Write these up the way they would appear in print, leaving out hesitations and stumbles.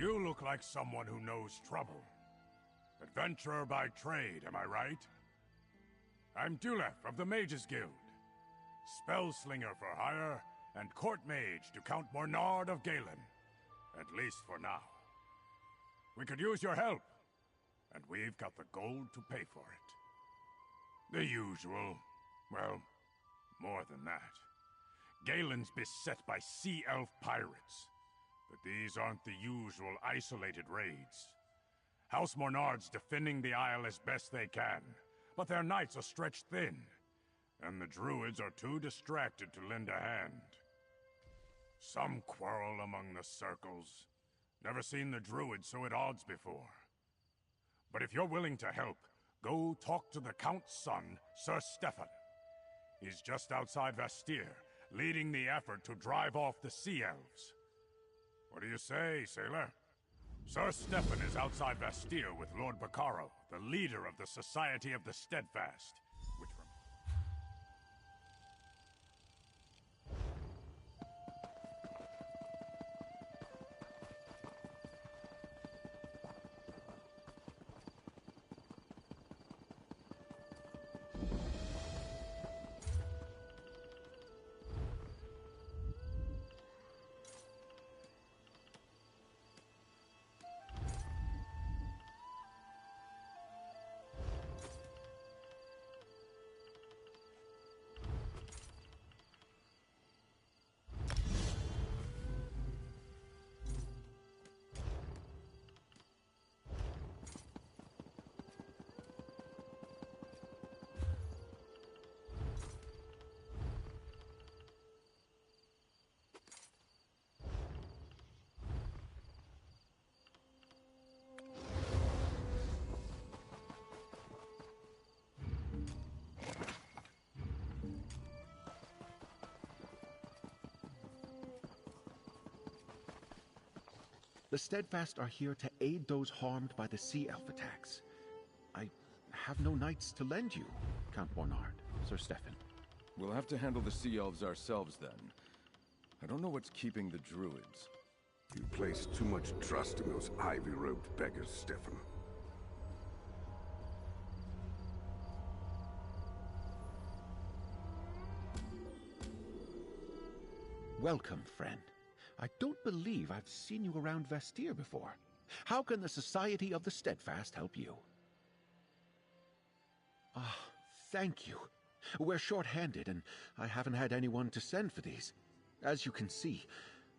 You look like someone who knows trouble. Adventurer by trade, am I right? I'm Dulef of the Mages Guild. Spellslinger for hire, and court mage to Count Mornard of Galen. At least for now. We could use your help, and we've got the gold to pay for it. The usual. Well, more than that. Galen's beset by sea elf pirates. But these aren't the usual isolated raids. House Mornard's defending the isle as best they can, but their knights are stretched thin, and the druids are too distracted to lend a hand. Some quarrel among the circles. Never seen the druids so at odds before. But if you're willing to help, go talk to the Count's son, Sir Stefan. He's just outside Vastir, leading the effort to drive off the sea elves. What do you say, sailor? Sir Stefan is outside Vastir with Lord Baccaro, the leader of the Society of the Steadfast, which... The Steadfast are here to aid those harmed by the Sea Elf attacks. I have no knights to lend you, Count Mornard, Sir Stefan. We'll have to handle the Sea Elves ourselves then. I don't know what's keeping the druids. You place too much trust in those ivy-robed beggars, Stefan. Welcome, friend. I don't believe I've seen you around Vastir before. How can the Society of the Steadfast help you? Ah, thank you. We're short-handed, and I haven't had anyone to send for these. As you can see,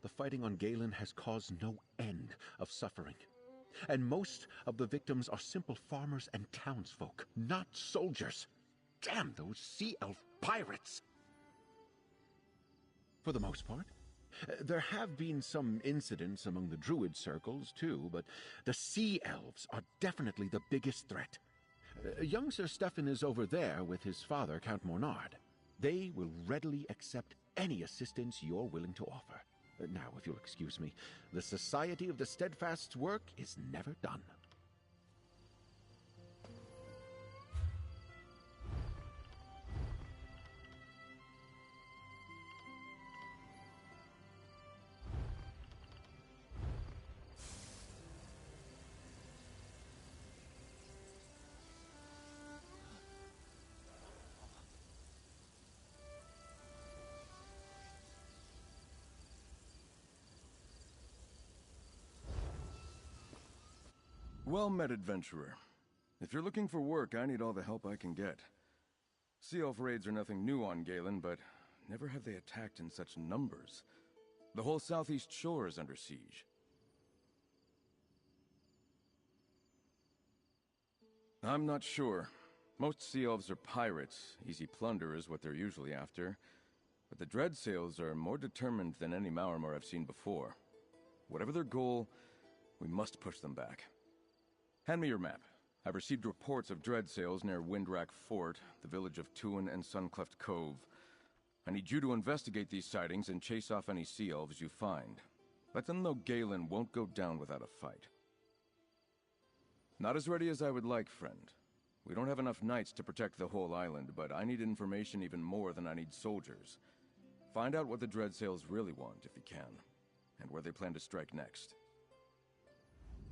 the fighting on Galen has caused no end of suffering. And most of the victims are simple farmers and townsfolk, not soldiers. Damn those sea elf pirates! For the most part, there have been some incidents among the druid circles, too, but the sea elves are definitely the biggest threat. Young Sir Stefan is over there with his father, Count Mornard. They will readily accept any assistance you're willing to offer. Now, if you'll excuse me, the Society of the Steadfast's work is never done. Well met, adventurer. If you're looking for work, I need all the help I can get. Sea Elf raids are nothing new on Galen, but never have they attacked in such numbers. The whole southeast shore is under siege. I'm not sure. Most Sea Elves are pirates. Easy plunder is what they're usually after. But the Dreadsails are more determined than any Maormer I've seen before. Whatever their goal, we must push them back. Hand me your map. I've received reports of Dreadsails near Windrack Fort, the village of Tuin and Suncleft Cove. I need you to investigate these sightings and chase off any Sea Elves you find. Let them know Galen won't go down without a fight. Not as ready as I would like, friend. We don't have enough knights to protect the whole island, but I need information even more than I need soldiers. Find out what the Dreadsails really want, if you can, and where they plan to strike next.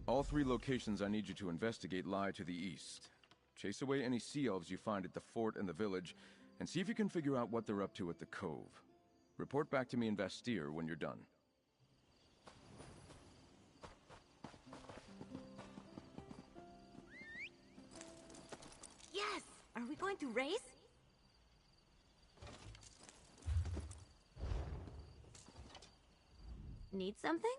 All 3 locations I need you to investigate lie to the east. Chase away any sea elves you find at the fort and the village, and see if you can figure out what they're up to at the cove. Report back to me in Vastir when you're done. Yes! Are we going to race? Need something?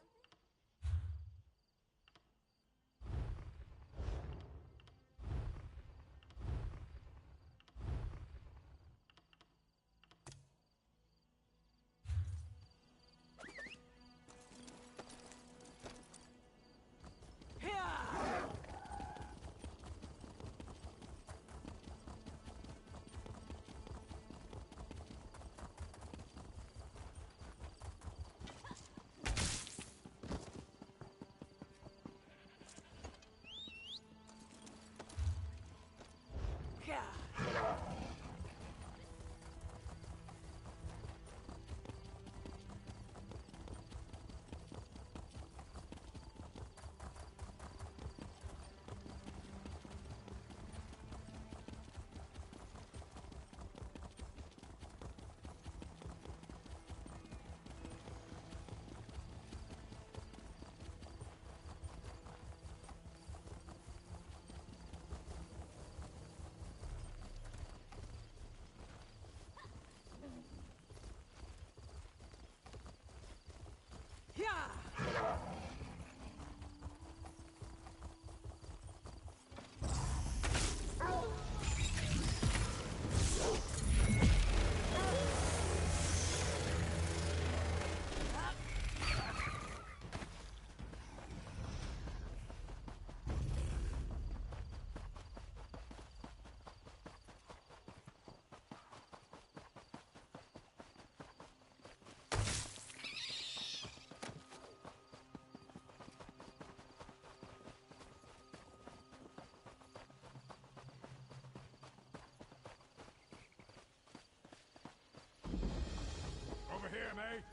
Over here, mate.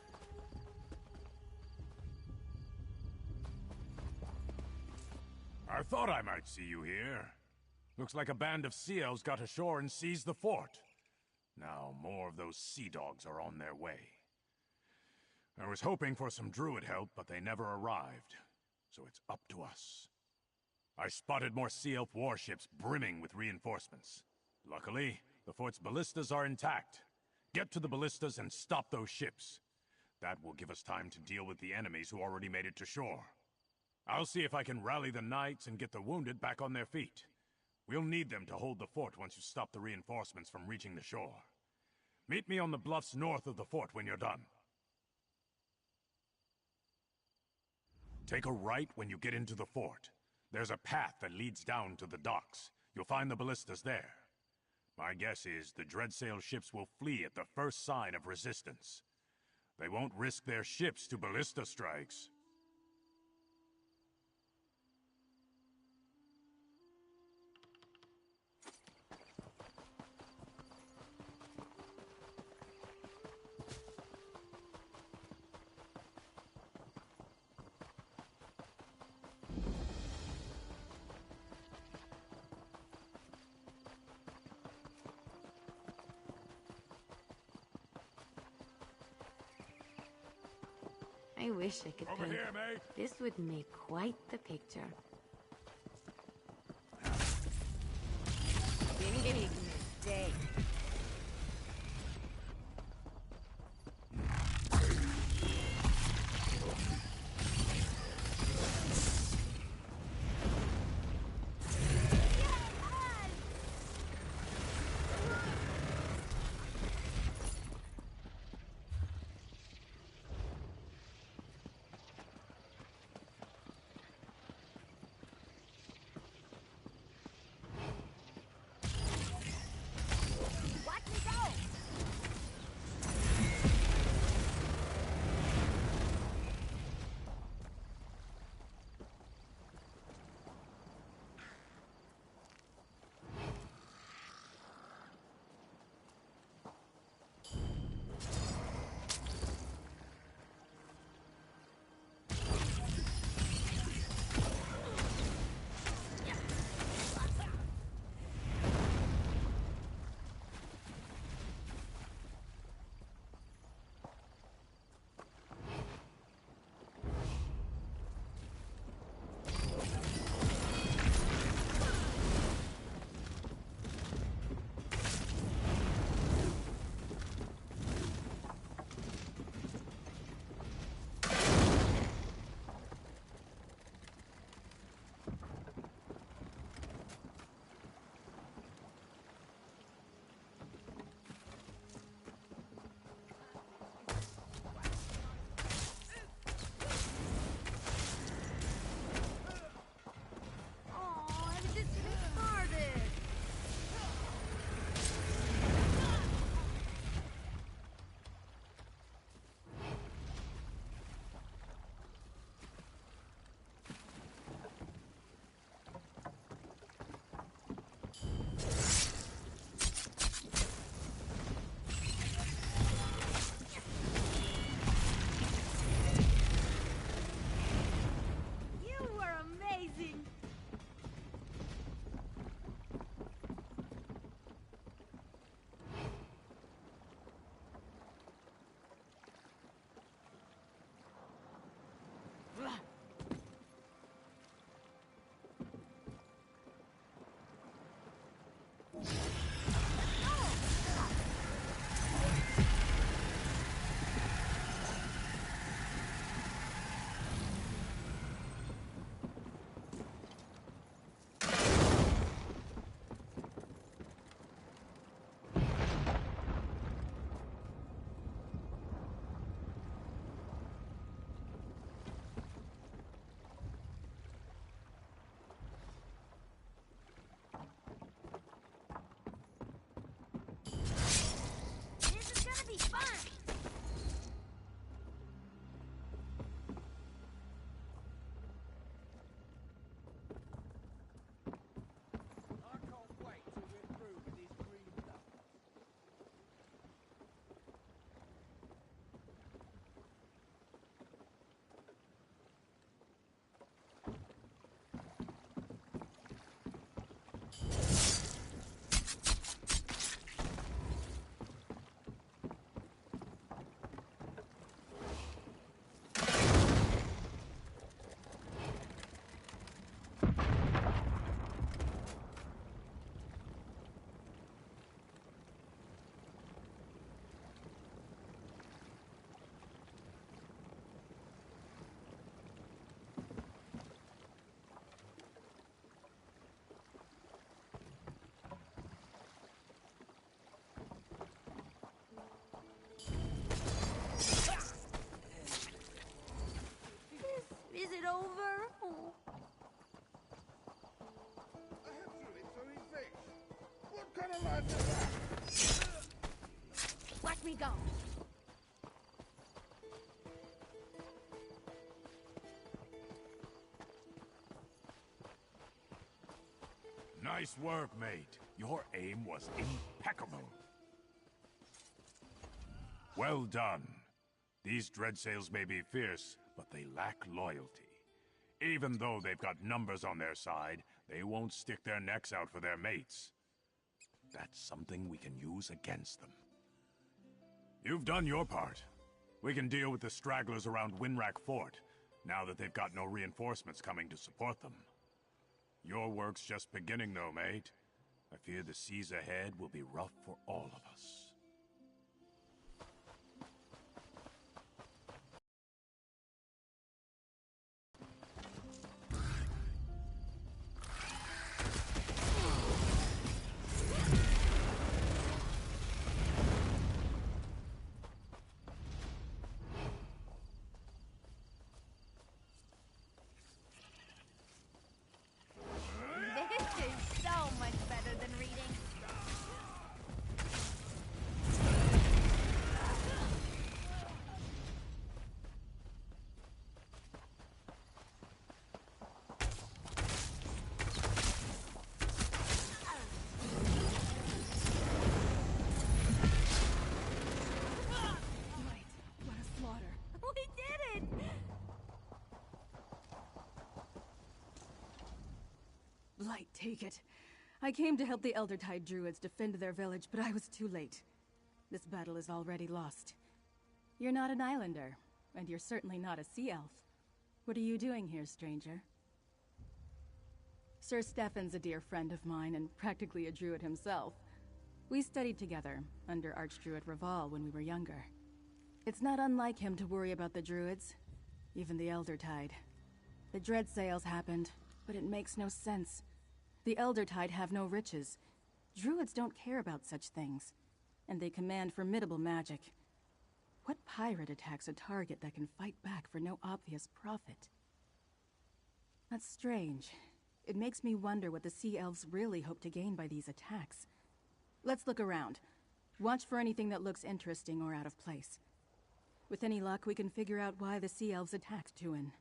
I thought I might see you here. Looks like a band of sea elves got ashore and seized the fort. Now more of those sea dogs are on their way. I was hoping for some druid help, but they never arrived. So it's up to us. I spotted more sea elf warships brimming with reinforcements. Luckily, the fort's ballistas are intact. Get to the ballistas and stop those ships. That will give us time to deal with the enemies who already made it to shore. I'll see if I can rally the knights and get the wounded back on their feet. We'll need them to hold the fort once you stop the reinforcements from reaching the shore. Meet me on the bluffs north of the fort when you're done. Take a right when you get into the fort. There's a path that leads down to the docks. You'll find the ballistas there. My guess is the Dreadsail ships will flee at the first sign of resistance. They won't risk their ships to ballista strikes. I wish I could Over paint. here, mate. This would make quite the picture. Big mistake. go. Nice work, mate. Your aim was impeccable. Well done. These Dreadsails may be fierce, but they lack loyalty. Even though they've got numbers on their side, they won't stick their necks out for their mates. That's something we can use against them. You've done your part. We can deal with the stragglers around Winrack Fort, now that they've got no reinforcements coming to support them. Your work's just beginning, though, mate. I fear the seas ahead will be rough for all of us. This is so much better than reading. Right. What a slaughter. We did it! Light, take it. I came to help the Eldertide Druids defend their village, but I was too late. This battle is already lost. You're not an islander, and you're certainly not a sea elf. What are you doing here, stranger? Sir Stefan's a dear friend of mine, and practically a druid himself. We studied together, under Archdruid Raval when we were younger. It's not unlike him to worry about the druids, even the Eldertide. The Dreadsails happened, but it makes no sense. The Eldertide have no riches. Druids don't care about such things, and they command formidable magic. What pirate attacks a target that can fight back for no obvious profit? That's strange. It makes me wonder what the Sea Elves really hope to gain by these attacks. Let's look around. Watch for anything that looks interesting or out of place. With any luck, we can figure out why the Sea Elves attacked Tuin.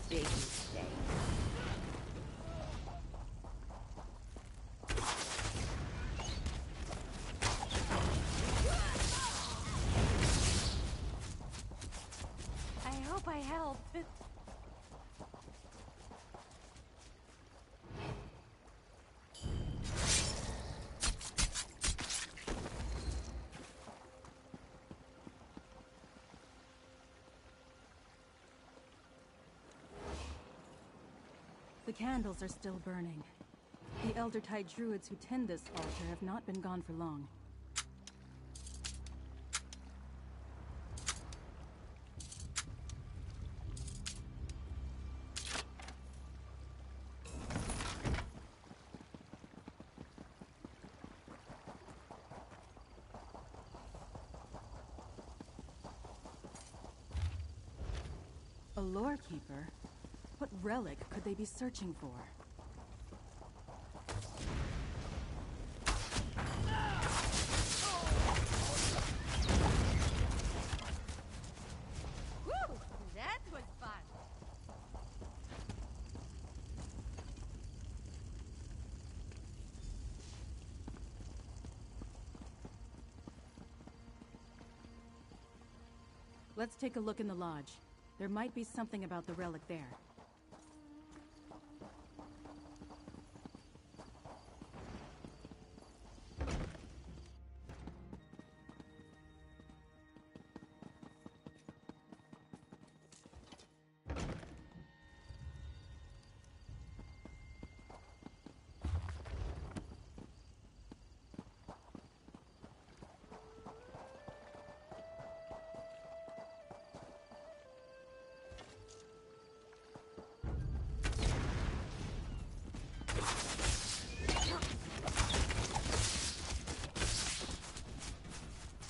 Big mistake. I hope I helped. The candles are still burning. The Eldertide Druids who tend this altar have not been gone for long. A lore keeper? What relic could they be searching for? Woo! That was fun. Let's take a look in the lodge. There might be something about the relic there.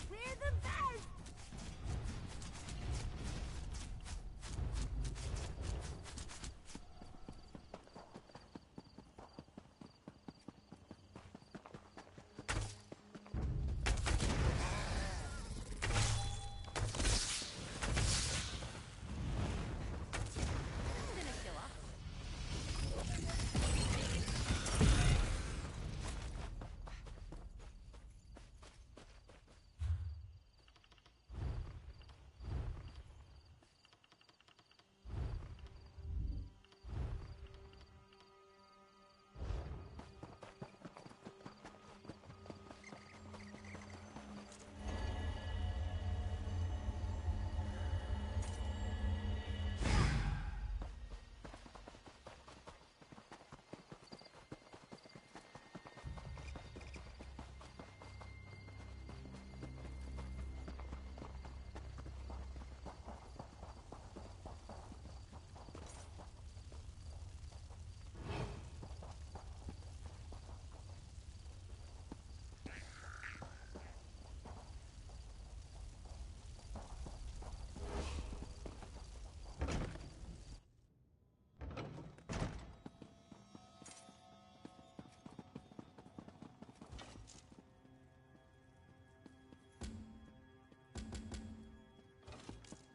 We're the best! I'm gonna show off.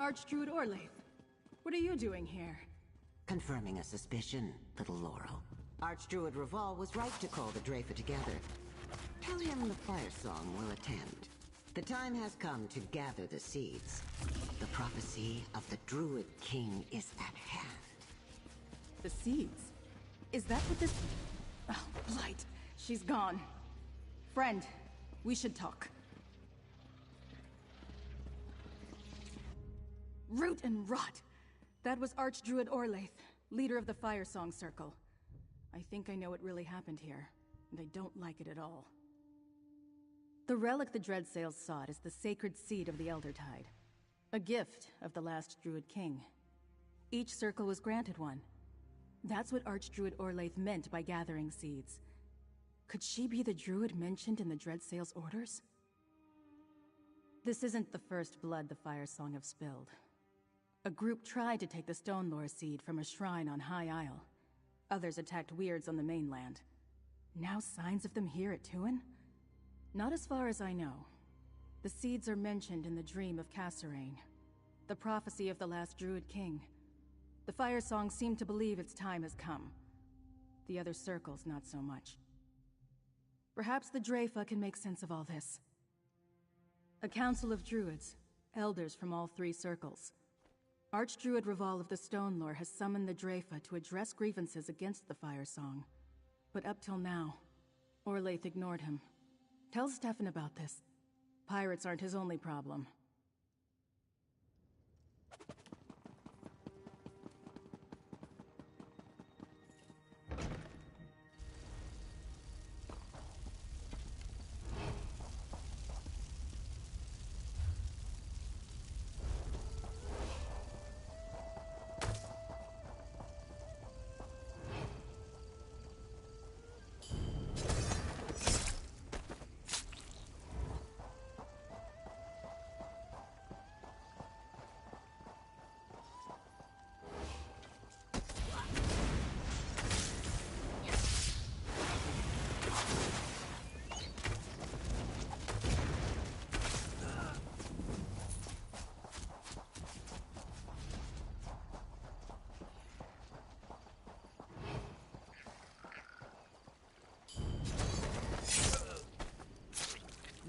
Archdruid Orlaith, what are you doing here? Confirming a suspicion, little Laurel. Archdruid Reval was right to call the Drafer together. Tell him the fire song will attend. The time has come to gather the seeds. The prophecy of the Druid King is at hand. The seeds? Is that what this... Oh, Blight. She's gone. Friend, we should talk. Root and rot! That was Archdruid Orlaith, leader of the Fire Song Circle. I think I know what really happened here, and I don't like it at all. The relic the Dreadsails sought is the sacred seed of the Eldertide, a gift of the last Druid King. Each circle was granted one. That's what Archdruid Orlaith meant by gathering seeds. Could she be the druid mentioned in the Dreadsails' orders? This isn't the first blood the Fire Song have spilled. A group tried to take the Stone Lore seed from a shrine on High Isle. Others attacked weirds on the mainland. Now signs of them here at Tuin? Not as far as I know. The seeds are mentioned in the dream of Cassarain, the prophecy of the last Druid King. The Fire Song seem to believe its time has come. The other circles, not so much. Perhaps the Drafa can make sense of all this. A council of druids, elders from all three circles. Archdruid Reval of the Stone Lore has summoned the Drafa to address grievances against the Fire Song. But up till now, Orlaith ignored him. Tell Stefan about this. Pirates aren't his only problem.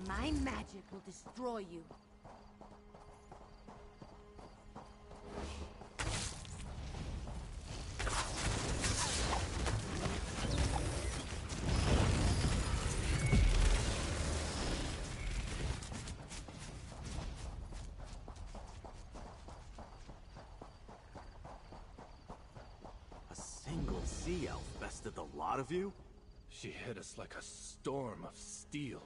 My magic will destroy you. A single sea elf bested the lot of you? She hit us like a storm of steel.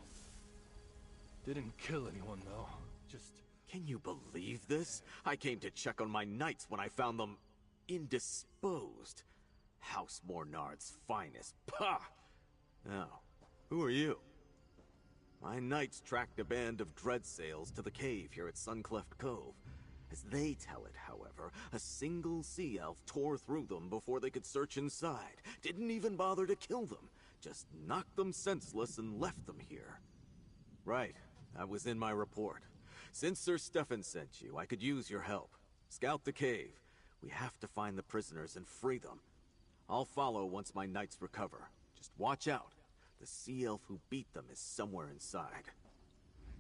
Didn't kill anyone, though. Just... Can you believe this? I came to check on my knights when I found them... indisposed. House Mornard's finest. Pah! Now, who are you? My knights tracked a band of dreadsails to the cave here at Suncleft Cove. As they tell it, however, a single sea elf tore through them before they could search inside. Didn't even bother to kill them. Just knocked them senseless and left them here. Right, that was in my report. Since Sir Stefan sent you, I could use your help. Scout the cave. We have to find the prisoners and free them. I'll follow once my knights recover. Just watch out. The sea elf who beat them is somewhere inside.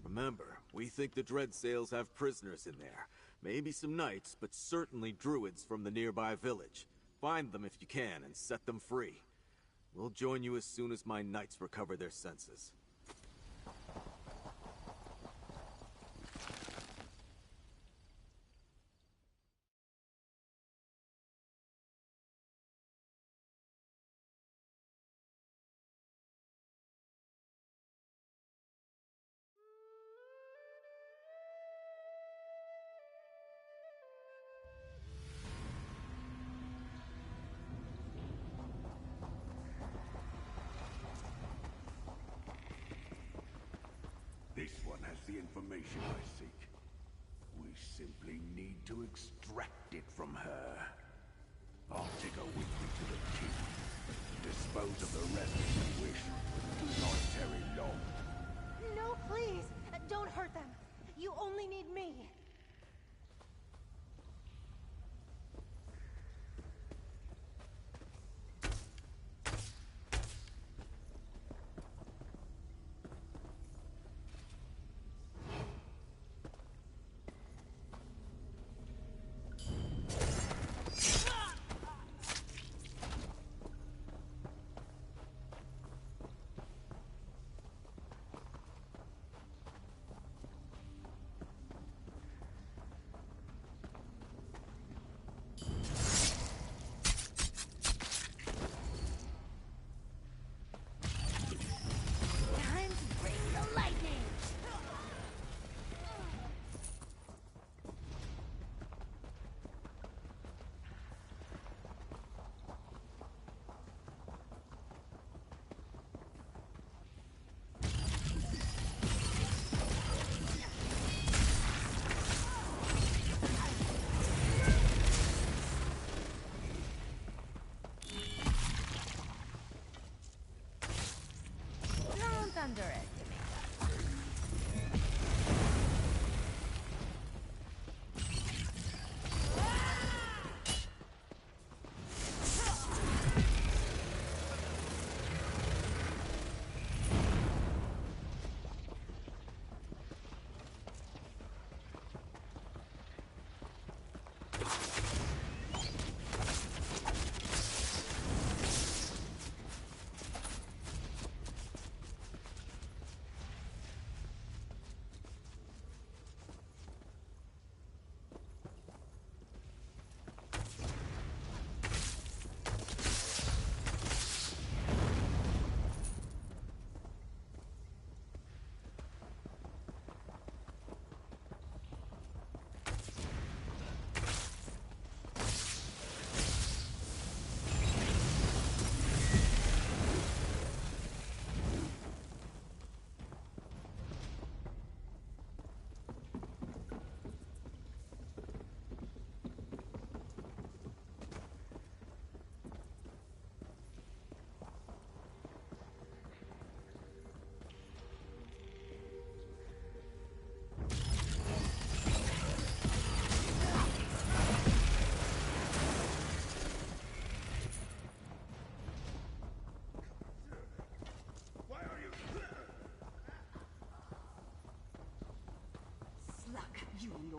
Remember, we think the Dreadsails have prisoners in there. Maybe some knights, but certainly druids from the nearby village. Find them if you can and set them free. We'll join you as soon as my knights recover their senses. This one has the information I seek. We simply need to extract it from her. I'll take her with me to the king. Dispose of the rest if you wish. Do not tarry long. No, please! Don't hurt them! You only need me!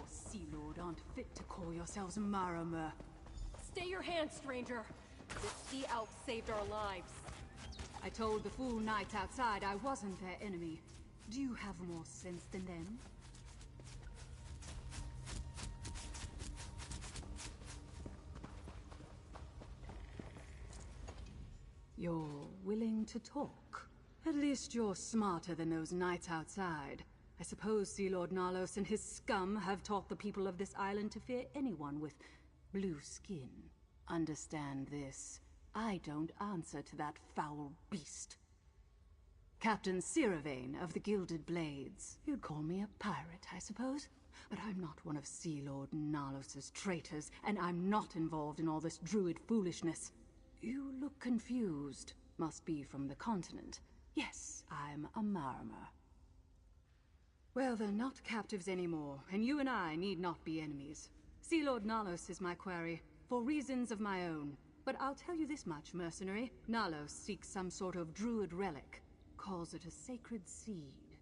your Sea Lord aren't fit to call yourselves Marama. Stay your hand, stranger. This sea elf saved our lives. I told the fool knights outside I wasn't their enemy. Do you have more sense than them? You're willing to talk. At least you're smarter than those knights outside. I suppose Sea Lord Nalos and his scum have taught the people of this island to fear anyone with blue skin. Understand this. I don't answer to that foul beast. Captain Siravane of the Gilded Blades. You'd call me a pirate, I suppose? But I'm not one of Sea Lord Nalos' traitors, and I'm not involved in all this druid foolishness. You look confused. Must be from the continent. Yes, I'm a Marama. Well, they're not captives anymore, and you and I need not be enemies. Sea Lord Nalos is my quarry, for reasons of my own. But I'll tell you this much, mercenary. Nalos seeks some sort of druid relic. Calls it a sacred seed.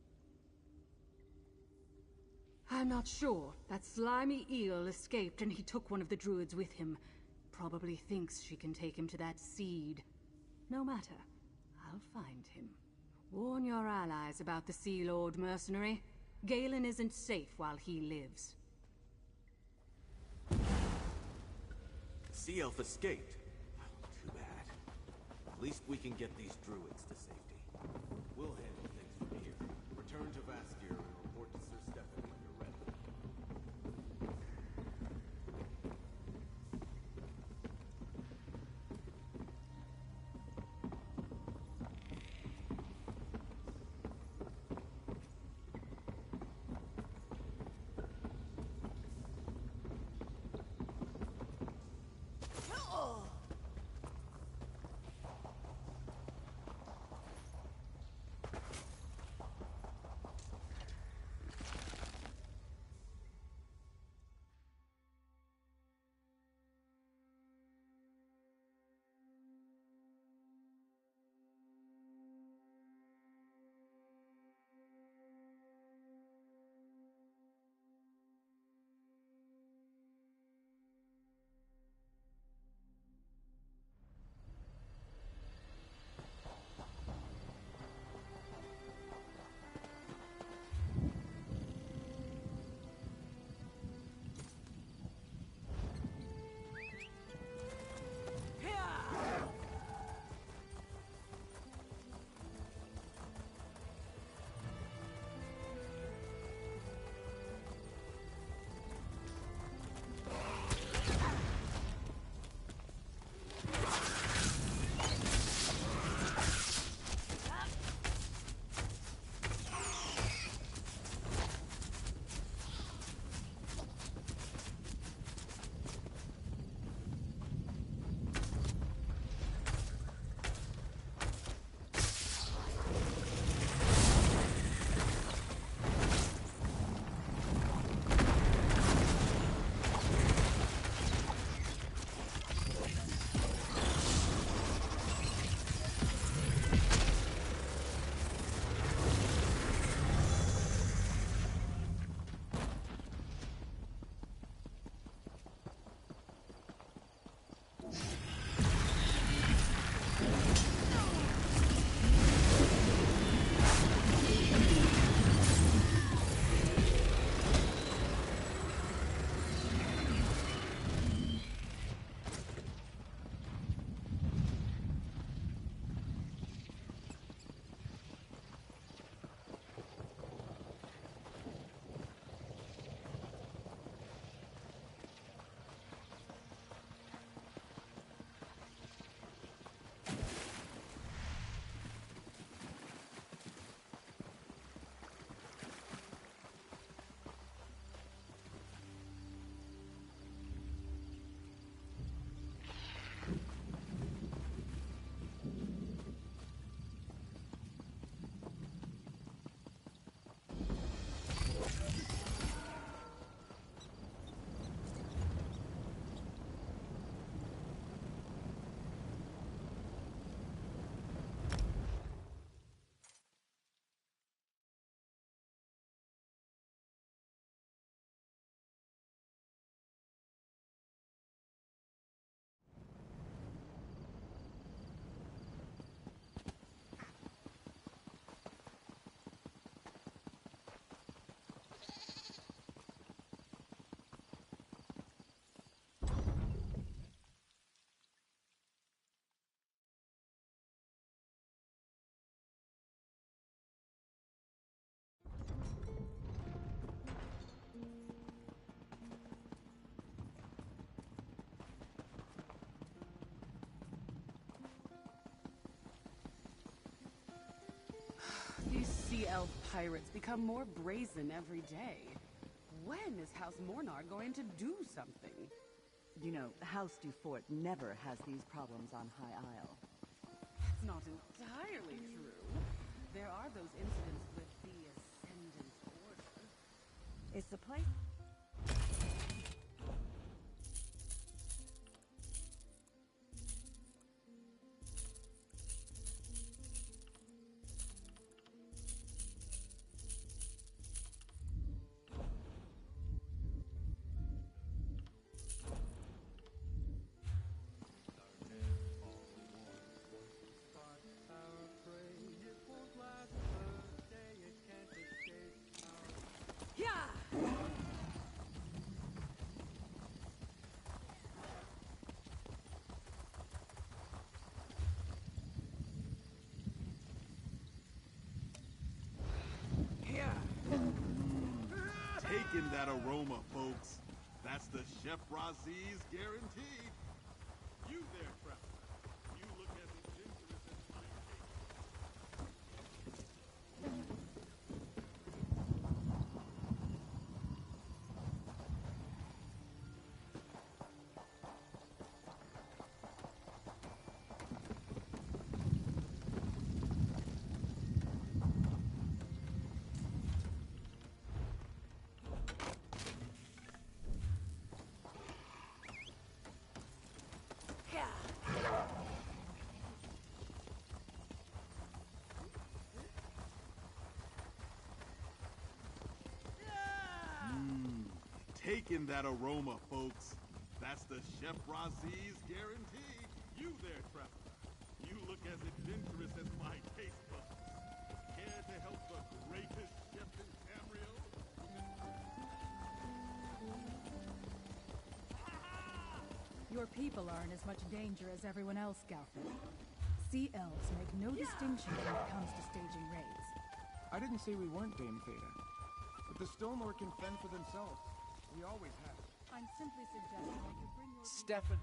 I'm not sure. That slimy eel escaped and he took one of the druids with him. Probably thinks she can take him to that seed. No matter. I'll find him. Warn your allies about the Sea Lord, mercenary. Galen isn't safe while he lives. Sea elf escaped. Too bad. At least we can get these druids to safety. We'll handle things from here. Return to Vastir and report to Sir Stefan when you're ready. pirates become more brazen every day. When is House Mornard going to do something? You know, House Dufort never has these problems on High Isle. That's not entirely true. There are those incidents with the Ascendant Order. Is the place... Taking that aroma, folks. That's the Chef Razi's guaranteed. You there, traveler. You look as adventurous as my Taking that aroma, folks. That's the Chef Razi's guaranteed. You there, traveler. You look as adventurous as my taste buds. Care to help the greatest chef in Tamriel? Your people are in as much danger as everyone else, Galford. Sea elves make no distinction when it comes to staging raids. I didn't say we weren't, Dame Theta. But the Stonelore can fend for themselves. We always have. I'm simply suggesting that you bring your... Stefan.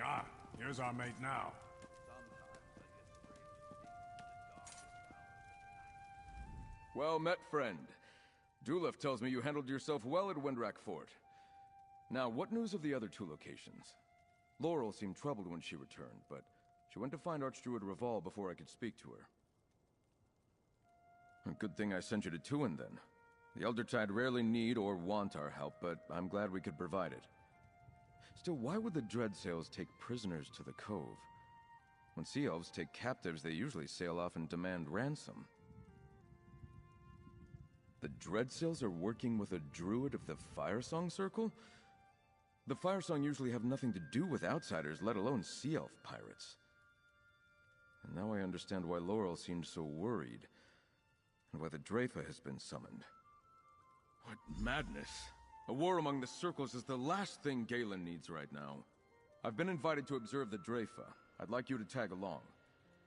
Ah, here's our mate now. Well met, friend. Dulef tells me you handled yourself well at Windrak Fort. Now, what news of the other two locations? Laurel seemed troubled when she returned, but she went to find Archdruid Reval before I could speak to her. A good thing I sent you to Tuin, then. The Eldertide rarely need or want our help, but I'm glad we could provide it. Still, why would the Dreadsails take prisoners to the Cove? When Sea Elves take captives, they usually sail off and demand ransom. The Dreadsails are working with a druid of the Firesong Circle? The Firesong usually have nothing to do with outsiders, let alone Sea Elf pirates. And now I understand why Laurel seemed so worried, and why the Dreyfa has been summoned. What madness! A war among the circles is the last thing Galen needs right now. I've been invited to observe the Dreyfa. I'd like you to tag along.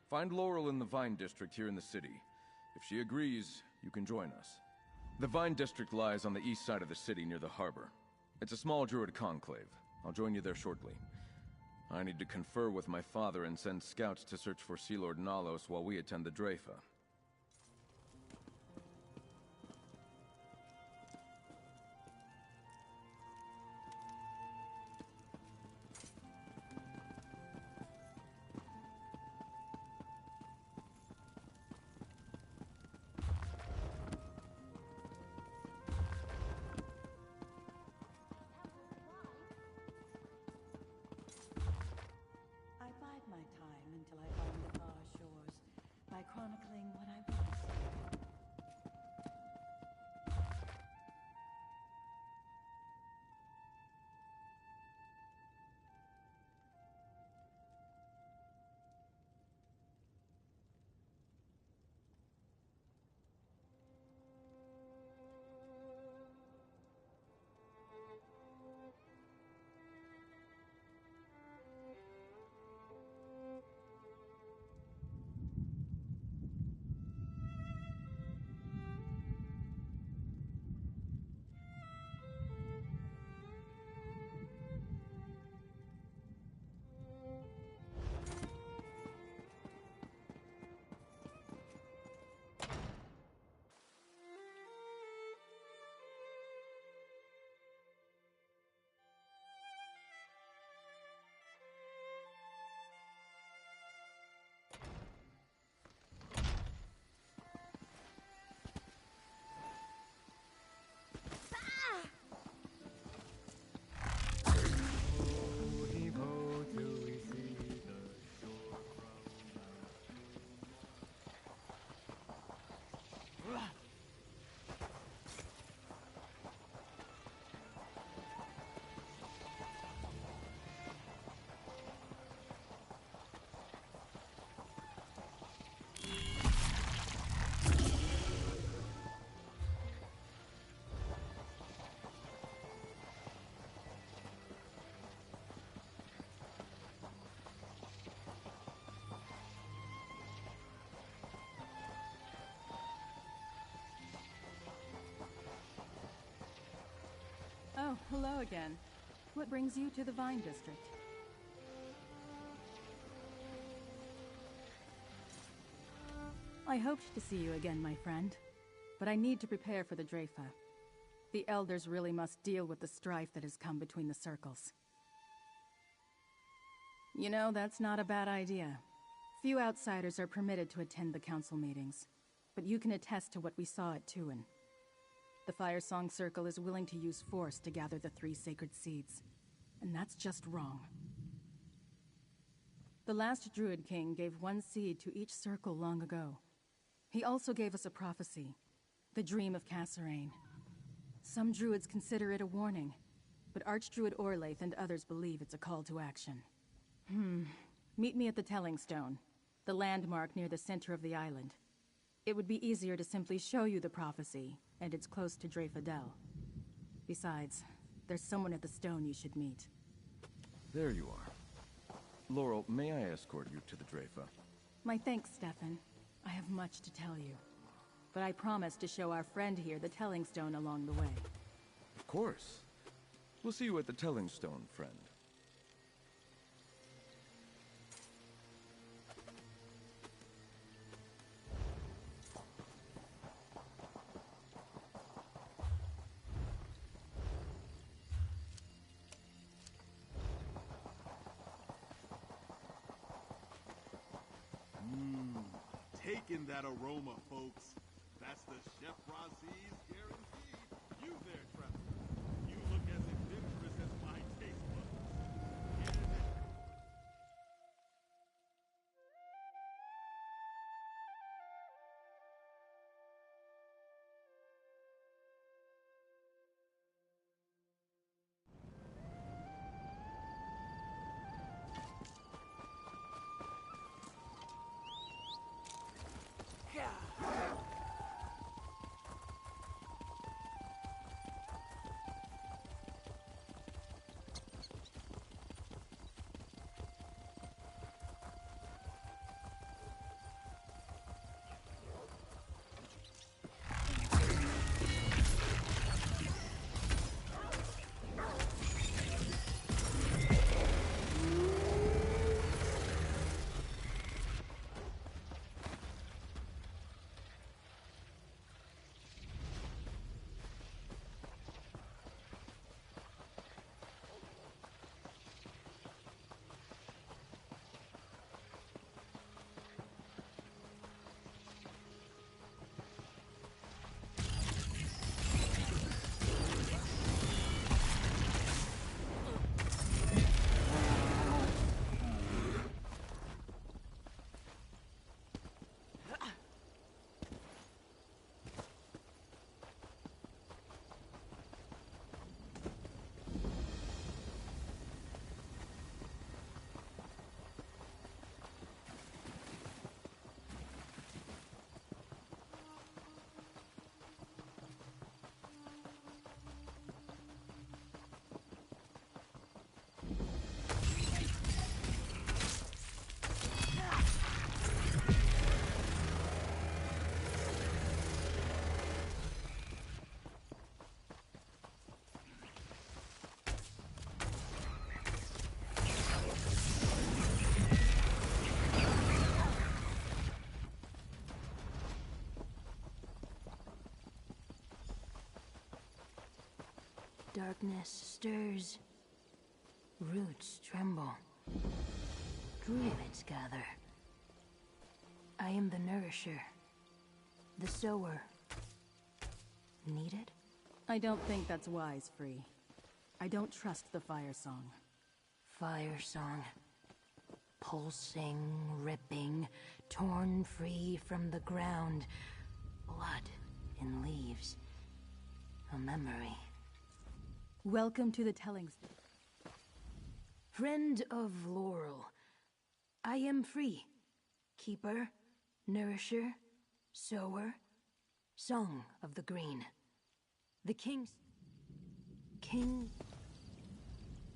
Find Laurel in the Vine District here in the city. If she agrees, you can join us. The Vine District lies on the east side of the city near the harbor. It's a small druid conclave. I'll join you there shortly. I need to confer with my father and send scouts to search for Sea Lord Nalos while we attend the Dreyfa. I bide my time until I find the far shores by chronicling Hello again. What brings you to the Vine District? I hoped to see you again, my friend. But I need to prepare for the Dreyfa. The Elders really must deal with the strife that has come between the circles. You know, that's not a bad idea. Few outsiders are permitted to attend the council meetings, but you can attest to what we saw at Tuin. The Firesong Circle is willing to use force to gather the 3 sacred seeds, and that's just wrong. The last Druid King gave 1 seed to each circle long ago. He also gave us a prophecy, the Dream of Kasserine. Some Druids consider it a warning, but Archdruid Orlaith and others believe it's a call to action. Meet me at the Telling Stone, the landmark near the center of the island. It would be easier to simply show you the prophecy, and it's close to Dreyfa Dell. Besides, there's someone at the stone you should meet. There you are. Laurel, may I escort you to the Dreyfa? My thanks, Stefan. I have much to tell you. But I promise to show our friend here the Telling Stone along the way. Of course. We'll see you at the Telling Stone, friend. Taking that aroma, folks. That's the Chef Razi's guarantee. You there, traveler. You look as adventurous as my taste buds. Get in there. Darkness stirs. Roots tremble. Druids gather. I am the nourisher. The sower. Needed? I don't think that's wise, Free. I don't trust the Firesong. Firesong. Pulsing, ripping, torn free from the ground. Blood in leaves. A memory. Welcome to the Telling Stone. Friend of Laurel. I am Free. Keeper, nourisher, sower, song of the green. The King...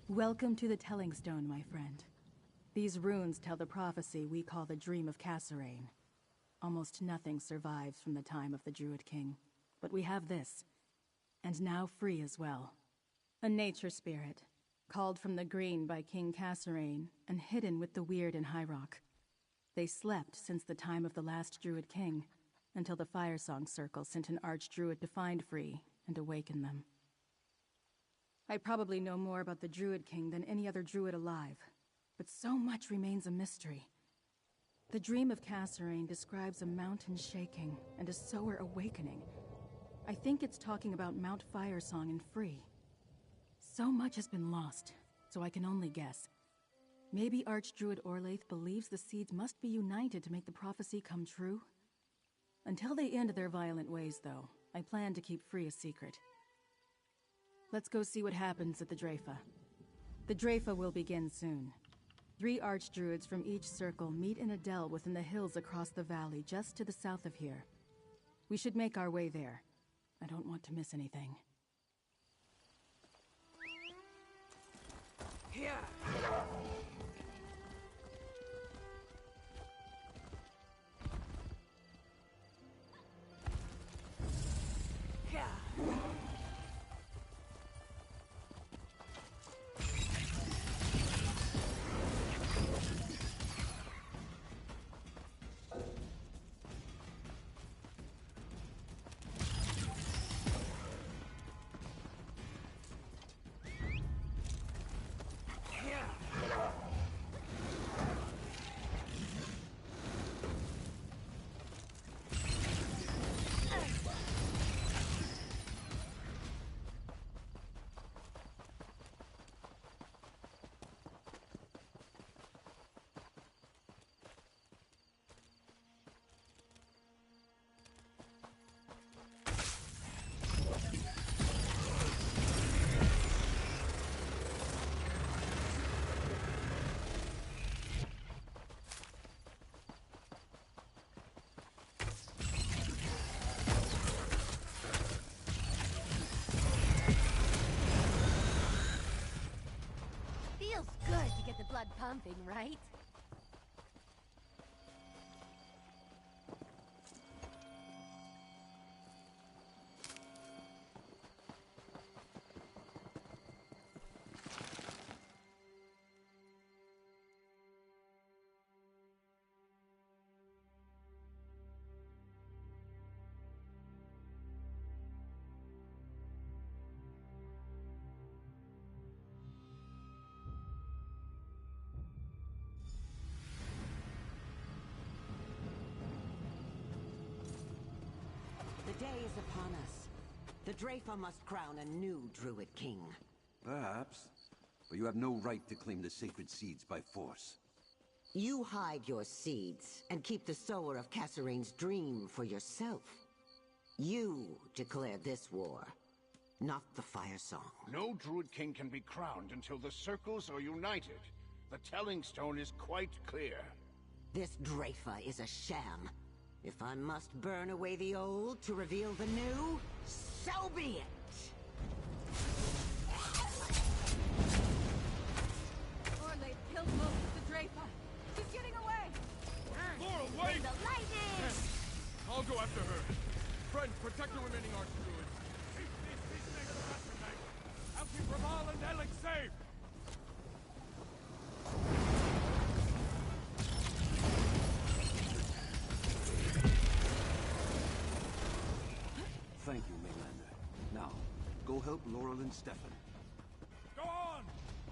Welcome to the Telling Stone, my friend. These runes tell the prophecy we call the Dream of Kasserine. Almost nothing survives from the time of the Druid King. But we have this. And now Free as well. A nature spirit, called from the green by King Kasserine and hidden with the weird in High Rock. They slept since the time of the last Druid King, until the Firesong Circle sent an Archdruid to find Free and awaken them. I probably know more about the Druid King than any other Druid alive, but so much remains a mystery. The dream of Kasserine describes a mountain shaking and a sower awakening. I think it's talking about Mount Firesong and Free. So much has been lost, so I can only guess. Maybe Archdruid Orlaith believes the seeds must be united to make the prophecy come true? Until they end their violent ways, though, I plan to keep Free a secret. Let's go see what happens at the Draifa. The Draifa will begin soon. 3 Archdruids from each circle meet in a dell within the hills across the valley just to the south of here. We should make our way there. I don't want to miss anything. Here! Feels good to get the blood pumping, right? The day is upon us. The Draifa must crown a new Druid King. Perhaps. But you have no right to claim the sacred seeds by force. You hide your seeds and keep the sower of Kassarine's dream for yourself. You declare this war, not the Firesong. No Druid King can be crowned until the circles are united. The telling stone is quite clear. This Draifa is a sham. If I must burn away the old to reveal the new, so be it! Orlaith killed most of the Draifa. She's getting away! Laurel, wait! The lightning! I'll go after her. Friend, protect the remaining Archdruids. Keep these peacemakers up tonight. I'll keep Raval and Alex safe. Thank you, Maylander. Now, go help Laurel and Stefan. Go on!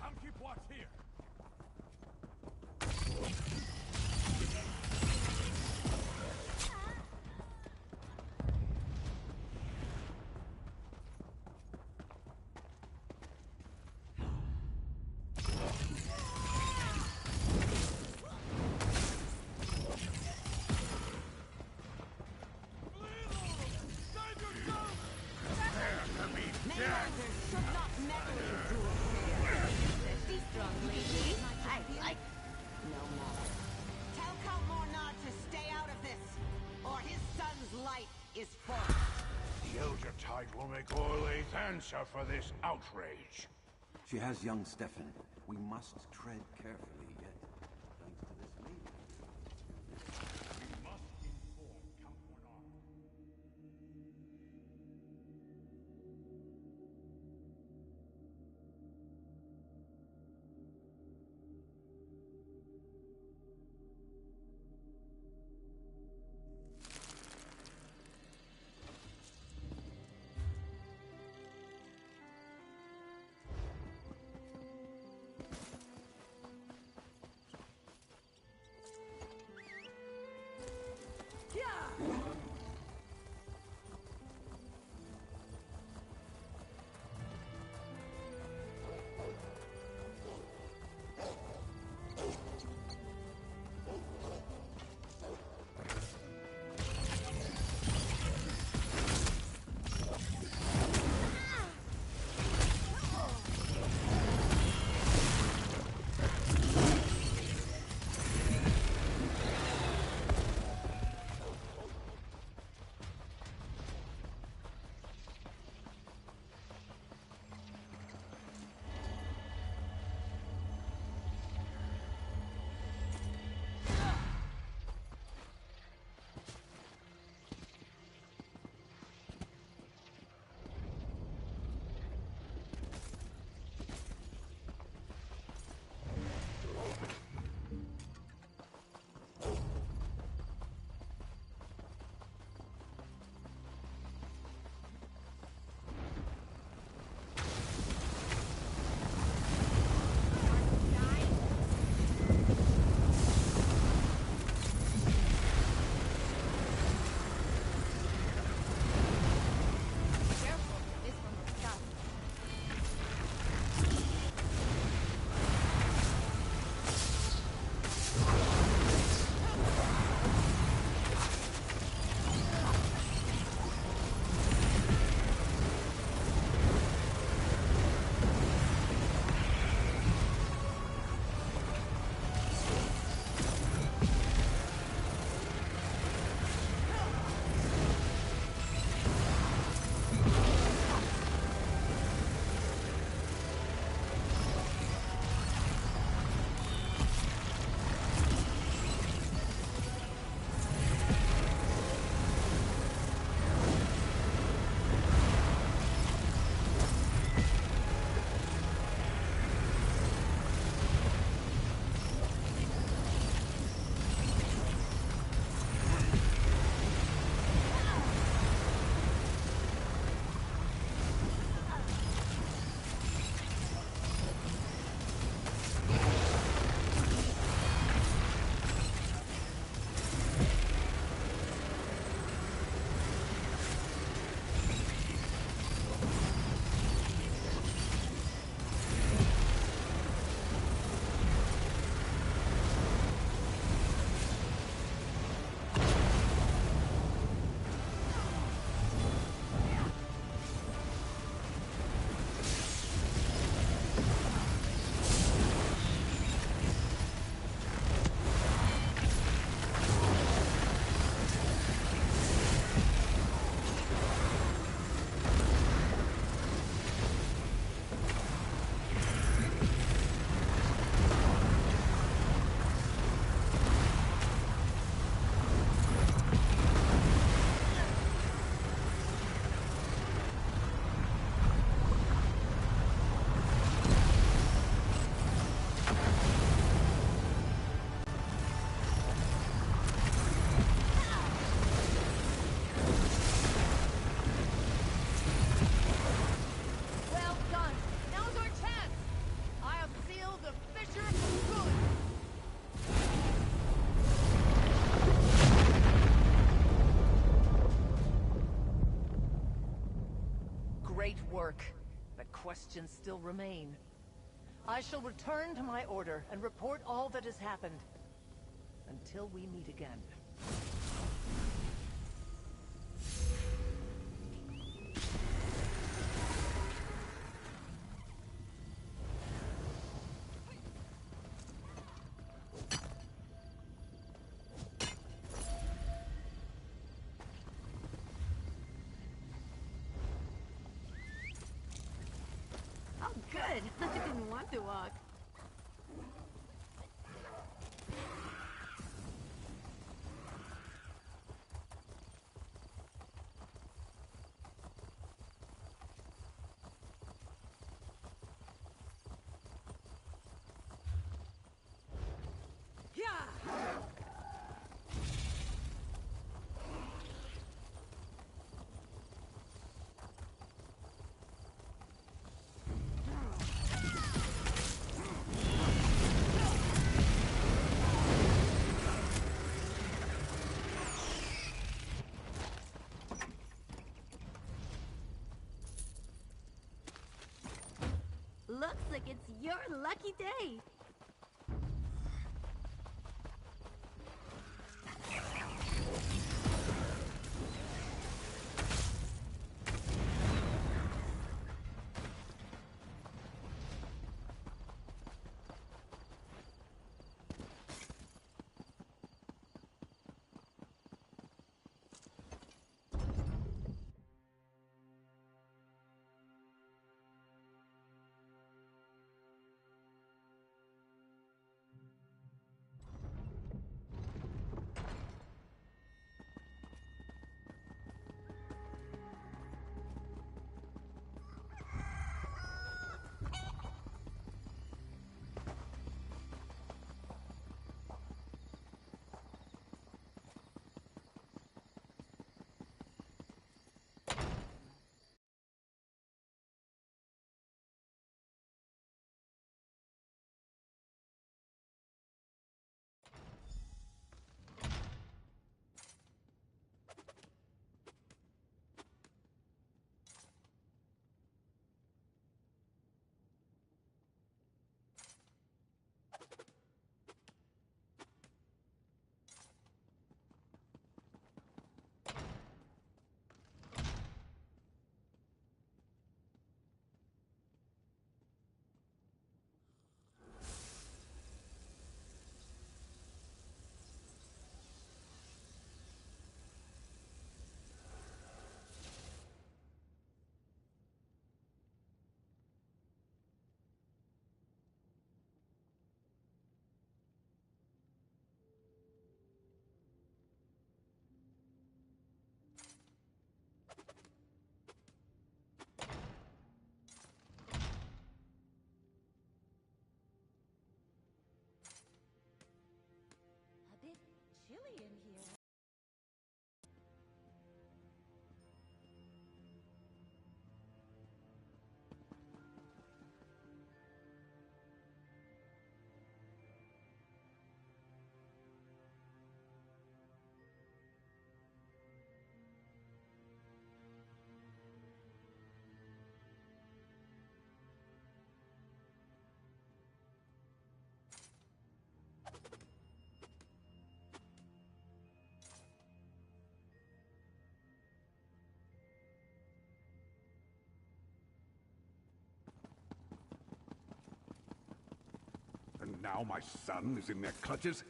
I'll keep watch here. Will make Orlaith answer for this outrage. She has young Stefan. We must tread carefully, yet, thanks to this lady. We must inform Count Bernard. 'Tis work, but questions still remain. I shall return to my order and report all that has happened. Until we meet again. Oh, good. I didn't want to walk. Looks like it's your lucky day. A bit chilly in here. And now my son is in their clutches?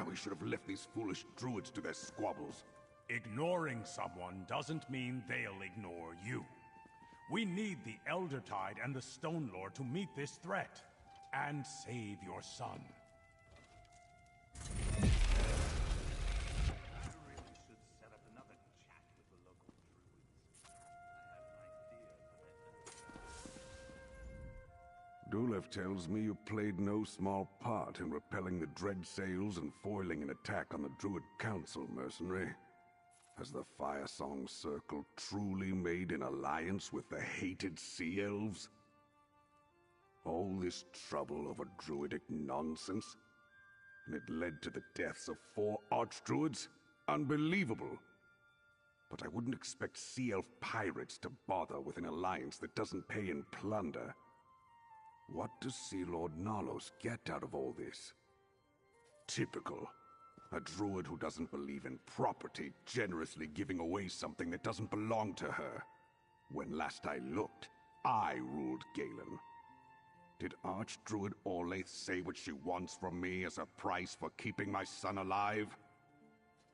We should have left these foolish druids to their squabbles. Ignoring someone doesn't mean they'll ignore you. We need the Elder Tide and the Stone Lord to meet this threat, and save your son. Dulev tells me you played no small part in repelling the Dread Sails and foiling an attack on the Druid Council, mercenary. Has the Fire Song Circle truly made an alliance with the hated Sea Elves? All this trouble over druidic nonsense? And it led to the deaths of 4 Archdruids? Unbelievable! But I wouldn't expect Sea Elf pirates to bother with an alliance that doesn't pay in plunder. What does Sea Lord Nalos get out of all this? Typical. A druid who doesn't believe in property, generously giving away something that doesn't belong to her. When last I looked, I ruled Galen. Did Archdruid Orlaith say what she wants from me as a price for keeping my son alive?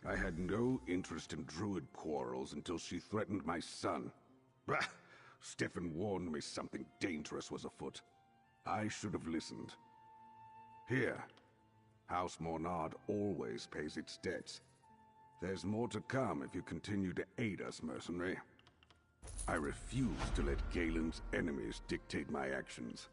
I had no interest in druid quarrels until she threatened my son. Bah! Stefan warned me something dangerous was afoot. I should have listened. Here. House Mornard always pays its debts. There's more to come if you continue to aid us, mercenary. I refuse to let Galen's enemies dictate my actions.